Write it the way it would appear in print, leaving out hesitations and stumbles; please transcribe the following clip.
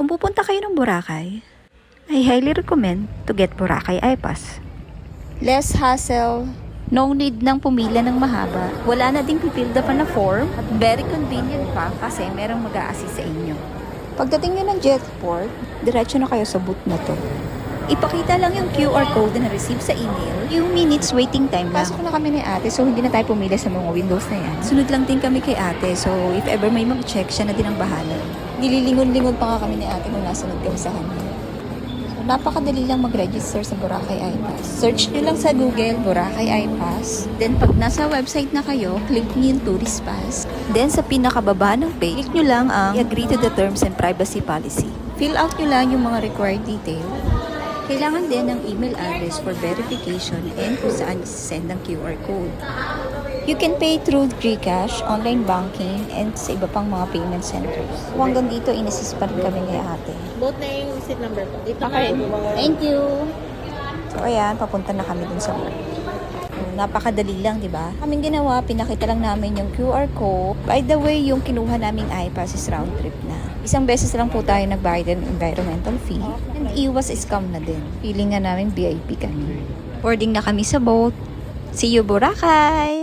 Kung pupunta kayo ng Boracay, I highly recommend to get Boracay iPass. Less hassle, no need nang pumila ng mahaba, wala na ding pipilda pa na form, at very convenient pa kasi merong mag-a-assist sa inyo. Pagdating nyo ng Jetport, diretso na kayo sa booth na to. Ipakita lang yung QR code na na-receive sa email, yung minutes waiting time lang. Pasok na kami ni ate, so hindi na tayo pumila sa mga windows na yan. Sunod lang din kami kay ate, so if ever may mag-check, siya na din ang bahala. Nililingon-lingon pa nga kami ni ate nung nasunod kami sa kanya. So, napakadali lang mag-register sa Boracay iPass. Search nyo lang sa Google, Boracay iPass. Then pag nasa website na kayo, click nyo yung tourist pass. Then sa pinakababa ng page, click nyo lang ang agree to the terms and privacy policy. Fill out nyo lang yung mga required detail. Kailangan din ng email address for verification and kung saan send ng QR code. You can pay through GCash, online banking, and sa iba pang mga payment centers. So, hanggang dito, inassist pa rin kami kay ate. Both na yung receipt number po. Dito Okay. kayo. Thank you! So, ayan, papunta na kami dun sa mall. Napakadali lang, di ba? Kaming ginawa, pinakita lang namin yung QR code. By the way, yung kinuha naming iPass is round trip na. Isang beses lang po tayo nagbayad ng environmental fee. And iwas scam na din. Feeling nga namin VIP kami. Boarding na kami sa boat. See you, Boracay!